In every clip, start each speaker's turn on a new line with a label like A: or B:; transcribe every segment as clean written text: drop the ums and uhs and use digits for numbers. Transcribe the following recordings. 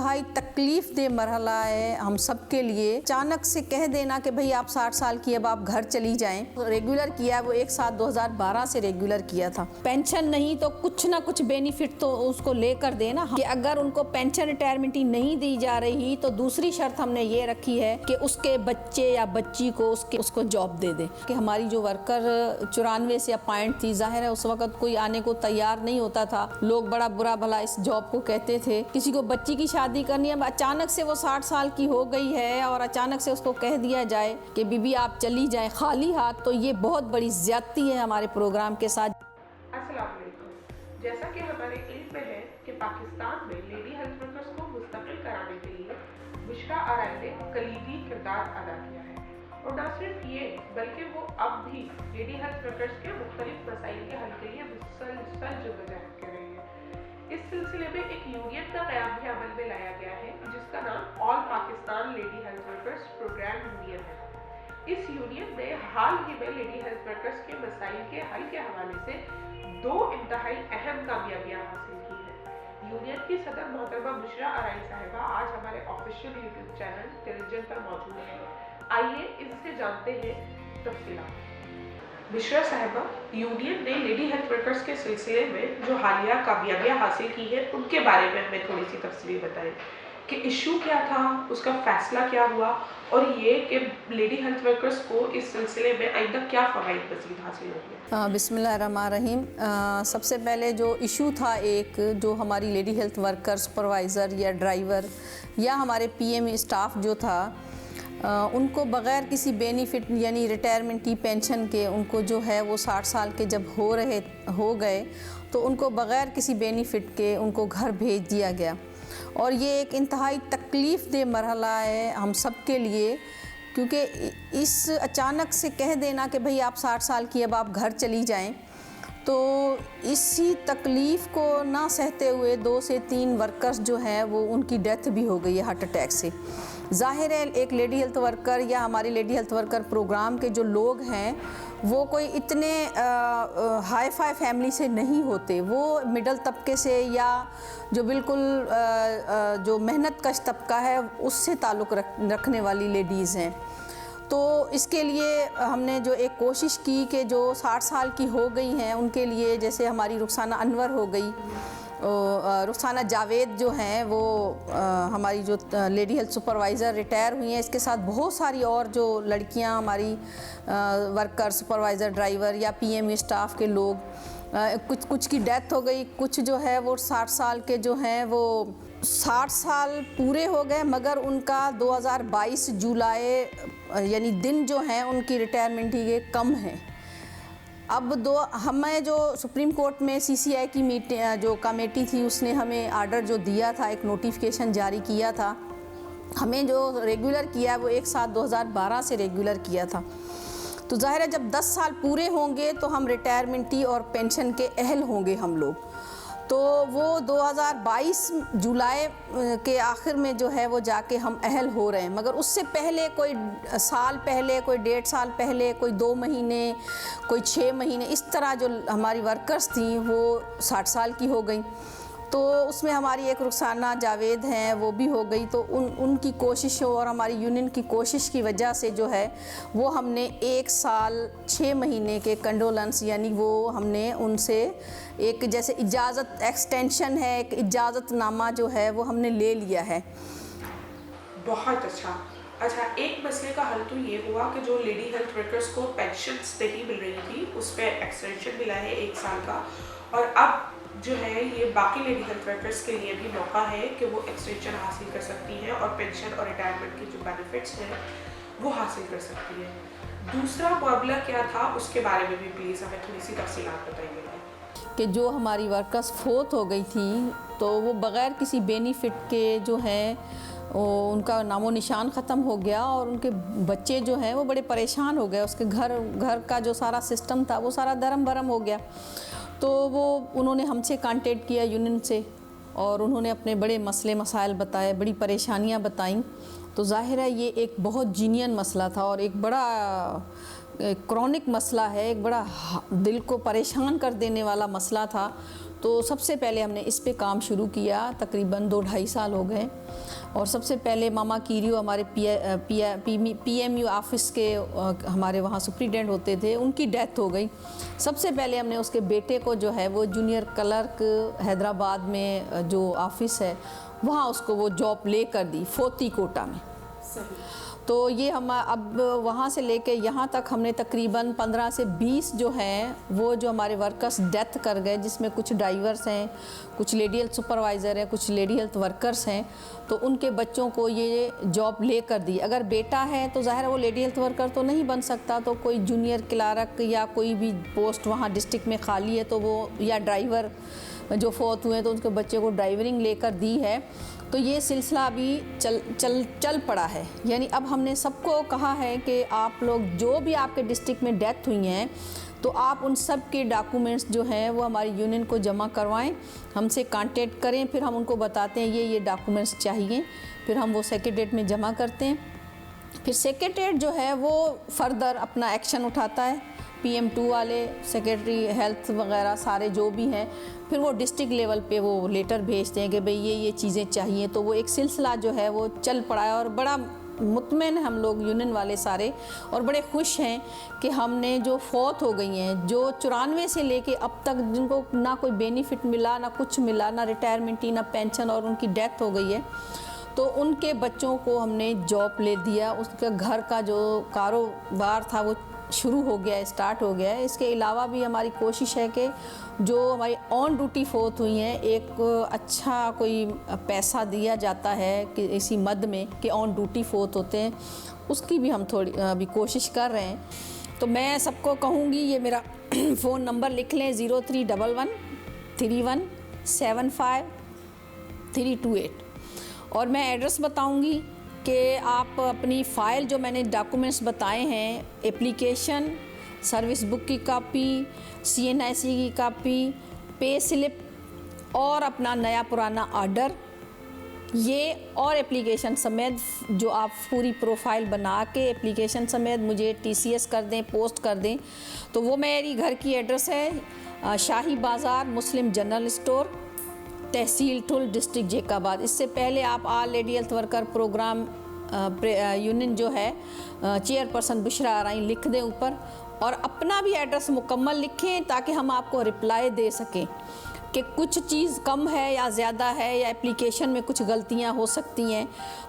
A: انتہائی تکلیف دہ مرحلہ ہے ہم سب کے لیے۔ اچانک سے کہہ دینا کہ بھئی آپ 60 سال کی اب آپ گھر چلی جائیں، ریگولر کیا وہ 1/7/2012 سے ریگولر کیا تھا۔ پینشن نہیں تو کچھ نہ کچھ بینیفٹ تو اس کو لے کر دینا کہ اگر ان کو پینشن ریٹائرمنٹ نہیں دی جا رہی تو دوسری شرط ہم نے یہ رکھی ہے کہ اس کے بچے یا بچی کو اس کو جاب دے دے۔ کہ ہماری جو ورکر 94 سے اپائنٹ تھی، ظاہر ہے اس وقت کوئی آنے کو تیار نہیں ہوتا تھا، لوگ بڑا برا بھلا اس جاب کو کہتے تھے۔ کسی کو بچی کی شادی کرنی ہے، اچانک سے وہ 60 سال کی ہو گئی ہے اور اچانک سے اس کو کہہ دیا جائے کہ بی بی آپ چلی جائیں خالی ہاتھ، تو یہ بہت بڑی زیادتی ہے ہمارے پروگرام کے ساتھ۔
B: السلام علیکم۔ جیسا کہ ہمارے علم میں ہے کہ پاکستان میں لیڈی ہیلتھ ورکرز کو مستقل کرانے کے لیے بشرا آرائی نے کلیدی کردار ادا کیا ہے، اور نہ صرف یہ بلکہ وہ اب بھی لیڈی ہیلتھ ورکرز کے مختلف مسائل کے حل کے لیے مسلسل جدوجہد کر رہی ہے۔ اس سلسلے میں ایک یونین کا قیام بھی عمل میں لایا گیا ہے جس کا نام all Pakistan lady health workers programme union ہے۔ اس یونین نے حال ہی میں لیڈی ہیلتھ ورکرز کے مسائل کے حل کے حوالے سے 2 انتہائی اہم کامیابیاں حاصل کی ہیں۔ یونین کی صدر محترمہ بشرا آرائی صاحبہ آج ہمارے آفیشیل یوٹیوب چینل ٹیلیویژن پر موجود ہیں۔ آئیے ان سے جانتے ہیں تفصیلات۔ بشرا صاحبہ، یونین نے لیڈی ہیلتھ ورکرز کے سلسلے میں جو حالیہ کامیابیاں حاصل کی ہیں ان کے بارے میں ہمیں تھوڑی سی تفصیل بتائیں کہ ایشو کیا تھا، اس کا فیصلہ کیا ہوا، اور یہ کہ لیڈی ہیلتھ ورکرز کو اس سلسلے میں آئندہ کیا فوائد مزید حاصل ہوں گے۔
A: بسم اللہ الرحمن الرحیم۔ سب سے پہلے جو ایشو تھا ایک، جو ہماری لیڈی ہیلتھ ورکر سپروائزر یا ڈرائیور یا ہمارے پی ایم اسٹاف جو تھا، ان کو بغیر کسی بینیفٹ یعنی ریٹائرمنٹ کی پینشن کے ان کو جو ہے وہ 60 سال کے جب ہو گئے تو ان کو بغیر کسی بینیفٹ کے ان کو گھر بھیج دیا گیا، اور یہ ایک انتہائی تکلیف دہ مرحلہ ہے ہم سب کے لیے، کیونکہ اس اچانک سے کہہ دینا کہ بھئی آپ 60 سال کی اب آپ گھر چلی جائیں، تو اسی تکلیف کو نہ سہتے ہوئے 2 سے 3 ورکرز جو ہیں وہ ان کی ڈیتھ بھی ہو گئی ہے ہارٹ اٹیک سے۔ ظاہر ہے ایک لیڈی ہیلتھ ورکر یا ہماری لیڈی ہیلتھ ورکر پروگرام کے جو لوگ ہیں وہ کوئی اتنے ہائی فائی فیملی سے نہیں ہوتے، وہ مڈل طبقے سے یا جو بالکل جو محنت کش طبقہ ہے اس سے تعلق رکھنے والی لیڈیز ہیں۔ تو اس کے لیے ہم نے جو ایک کوشش کی کہ جو 60 سال کی ہو گئی ہیں ان کے لیے، جیسے ہماری رخسانہ انور ہو گئی، رخسانہ جاوید جو ہیں وہ ہماری جو لیڈی ہیلتھ سپروائزر ریٹائر ہوئی ہیں، اس کے ساتھ بہت ساری اور جو لڑکیاں ہماری ورکر سپروائزر ڈرائیور یا پی ایم اسٹاف کے لوگ، کچھ کی ڈیتھ ہو گئی، کچھ جو ہے وہ 60 سال کے جو ہیں وہ 60 سال پورے ہو گئے، مگر ان کا 2022 جولائی یعنی دن جو ہیں ان کی ریٹائرمنٹ ہی کم ہیں۔ اب ہمیں جو سپریم کورٹ میں سی سی آئی کی جو کمیٹی تھی اس نے ہمیں آرڈر جو دیا تھا، ایک نوٹیفیکیشن جاری کیا تھا، ہمیں جو ریگولر کیا وہ 1/7/2012 سے ریگولر کیا تھا۔ تو ظاہر ہے جب 10 سال پورے ہوں گے تو ہم ریٹائرمنٹی اور پینشن کے اہل ہوں گے ہم لوگ، تو وہ 2022 جولائی کے آخر میں جو ہے وہ جا کے ہم اہل ہو رہے ہیں، مگر اس سے پہلے کوئی سال پہلے، کوئی 1.5 سال پہلے، کوئی 2 مہینے، کوئی 6 مہینے، اس طرح جو ہماری ورکرز تھیں وہ 60 سال کی ہو گئیں۔ تو اس میں ہماری ایک رخسانہ جاوید ہیں وہ بھی ہو گئی، تو ان کی کوششوں اور ہماری یونین کی کوشش کی وجہ سے جو ہے وہ ہم نے 1 سال 6 مہینے کے کنڈولنس یعنی وہ ہم نے ان سے ایک جیسے اجازت ایکسٹینشن ہے، ایک اجازت نامہ جو ہے وہ ہم نے لے لیا ہے۔
B: بہت اچھا، ایک مسئلے کا حل تو یہ ہوا کہ جو لیڈی ہیلتھ ورکرز کو پینشنز نہیں مل رہی تھی اس پہ ایکسٹینشن ملا ہے 1 سال کا، اور اب جو ہے یہ باقی لیڈی ہیلتھ ورکرز کے لیے بھی موقع ہے کہ وہ ایکسٹینشن حاصل کر سکتی ہیں اور پینشن اور ریٹائرمنٹ کے جو بینیفٹس ہیں وہ حاصل کر سکتی ہیں۔ دوسرا معاملہ کیا تھا اس کے بارے میں بھی پلیز ہمیں تھوڑی سی تفصیلات بتائیے گا۔
A: کہ جو ہماری ورکرز فوت ہو گئی تھی تو وہ بغیر کسی بینیفٹ کے جو ہیں ان کا نام و نشان ختم ہو گیا، اور ان کے بچے جو ہیں وہ بڑے پریشان ہو گئے، اس کے گھر کا جو سارا سسٹم تھا وہ سارا درم برم ہو گیا۔ تو انہوں نے ہم سے کانٹیکٹ کیا یونین سے، اور انہوں نے اپنے بڑے مسئلے مسائل بتائے، بڑی پریشانیاں بتائیں۔ تو ظاہر ہے یہ ایک بہت جینین مسئلہ تھا اور ایک بڑا کرونک مسئلہ ہے، ایک بڑا دل کو پریشان کر دینے والا مسئلہ تھا۔ تو سب سے پہلے ہم نے اس پہ کام شروع کیا، تقریباً 2-2.5 سال ہو گئے، اور سب سے پہلے ماما کیریو ہمارے پی ایم یو آفس کے ہمارے وہاں سپریڈنٹ ہوتے تھے، ان کی ڈیتھ ہو گئی۔ سب سے پہلے ہم نے اس کے بیٹے کو جو ہے وہ جونیئر کلرک حیدرآباد میں جو آفس ہے وہاں اس کو وہ جاب لے کر دی، فوتی کوٹا میں۔ تو یہ ہم اب وہاں سے لے کے یہاں تک ہم نے تقریباً 15 سے 20 جو ہیں وہ جو ہمارے ورکرز ڈیتھ کر گئے، جس میں کچھ ڈرائیورز ہیں، کچھ لیڈی ہیلتھ سپروائزر ہیں، کچھ لیڈی ہیلتھ ورکرز ہیں، تو ان کے بچوں کو یہ جاب لے کر دی۔ اگر بیٹا ہے تو ظاہر ہے وہ لیڈی ہیلتھ ورکر تو نہیں بن سکتا، تو کوئی جونیئر کلرک یا کوئی بھی پوسٹ وہاں ڈسٹرکٹ میں خالی ہے تو وہ، یا ڈرائیور جو فوت ہوئے تو ان کے بچے کو ڈرائیورنگ لے کر دی ہے۔ تو یہ سلسلہ ابھی چل پڑا ہے، یعنی اب ہم نے سب کو کہا ہے کہ آپ لوگ جو بھی آپ کے ڈسٹرکٹ میں ڈیتھ ہوئی ہیں تو آپ ان سب کے ڈاکومنٹس جو ہیں وہ ہماری یونین کو جمع کروائیں، ہم سے کانٹیکٹ کریں، پھر ہم ان کو بتاتے ہیں یہ ڈاکومنٹس چاہیے، پھر ہم وہ سیکریٹریٹ میں جمع کرتے ہیں، پھر سیکریٹریٹ جو ہے وہ فردر اپنا ایکشن اٹھاتا ہے، پی ایم 2 والے سیکریٹری ہیلتھ وغیرہ سارے جو بھی ہیں، پھر وہ ڈسٹرکٹ لیول پہ وہ لیٹر بھیجتے ہیں کہ بھئی یہ چیزیں چاہیے۔ تو وہ ایک سلسلہ جو ہے وہ چل پڑا ہے، اور بڑا مطمئن ہیں ہم لوگ یونین والے سارے، اور بڑے خوش ہیں کہ ہم نے جو فوت ہو گئی ہیں، جو 94 سے لے کے اب تک جن کو نہ کوئی بینیفٹ ملا، نہ کچھ ملا، نہ ریٹائرمنٹ نہ پینشن، اور ان کی ڈیتھ ہو گئی ہے، تو ان کے بچوں کو ہم نے جاب لے دیا، اس کا گھر کا جو کاروبار تھا وہ شروع ہو گیا ہے، اسٹارٹ ہو گیا ہے۔ اس کے علاوہ بھی ہماری کوشش ہے کہ جو ہماری آن ڈیوٹی فوت ہوئی ہیں ایک اچھا کوئی پیسہ دیا جاتا ہے کہ اسی مد میں کہ آن ڈیوٹی فوت ہوتے ہیں، اس کی بھی ہم تھوڑی ابھی کوشش کر رہے ہیں۔ تو میں سب کو کہوں گی یہ میرا فون نمبر لکھ لیں، 0311 31 75 328، اور میں ایڈریس بتاؤں گی کہ آپ اپنی فائل جو میں نے ڈاکومنٹس بتائے ہیں، اپلیکیشن، سروس بک کی کاپی، CNIC کی کاپی، پے سلپ، اور اپنا نیا پرانا آرڈر، یہ اور اپلیکیشن سمیت جو آپ پوری پروفائل بنا کے اپلیکیشن سمیت مجھے TCS کر دیں، پوسٹ کر دیں، تو وہ میری گھر کی ایڈریس ہے شاہی بازار مسلم جنرل اسٹور، تحصیل ٹھل، ڈسٹرکٹ جیک آباد۔ اس سے پہلے آپ all lady health worker programme union جو ہے چیئر پرسن بشرا ارائیں لکھ دیں اوپر، اور اپنا بھی ایڈریس مکمل لکھیں تاکہ ہم آپ کو رپلائی دے سکیں کہ کچھ چیز کم ہے یا زیادہ ہے، یا اپلیکیشن میں کچھ غلطیاں ہو سکتی ہیں۔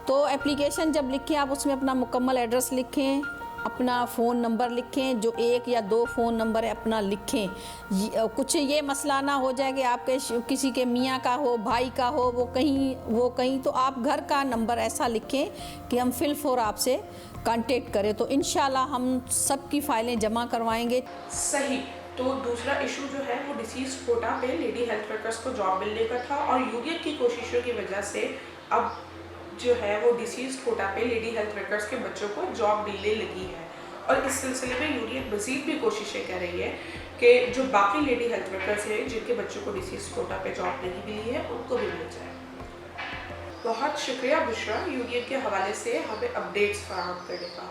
A: تو اپلیکیشن جب لکھیں آپ اس میں اپنا مکمل ایڈریس لکھیں، اپنا فون نمبر لکھیں، جو 1 یا 2 فون نمبر ہے اپنا لکھیں، کچھ یہ مسئلہ نہ ہو جائے کہ آپ کے کسی کے میاں کا ہو، بھائی کا ہو، وہ کہیں، تو آپ گھر کا نمبر ایسا لکھیں کہ ہم فی الفور آپ سے کانٹیکٹ کریں، تو انشاءاللہ ہم سب کی فائلیں جمع کروائیں گے۔
B: صحیح۔ تو دوسرا ایشو جو ہے وہ ڈیسیز کوٹا پہ لیڈی ہیلتھ ورکرز کو جاب ملنے کا تھا، اور یونین کی کوششوں کی وجہ سے اب جو ہے وہ ڈیسیز کوٹا پہ لیڈی ہیلتھ ورکرز کے بچوں کو جاب ملنے لگی ہے، اور اس سلسلے میں یونین مزید بھی کوششیں کر رہی ہے کہ جو باقی لیڈی ہیلتھ ورکرز ہیں جن کے بچوں کو ڈیسیز کوٹا پہ جاب نہیں ملی ہے ان کو بھی مل جائے۔ بہت شکریہ بشرا یونین کے حوالے سے ہمیں اپڈیٹس فراہم کرنے کا۔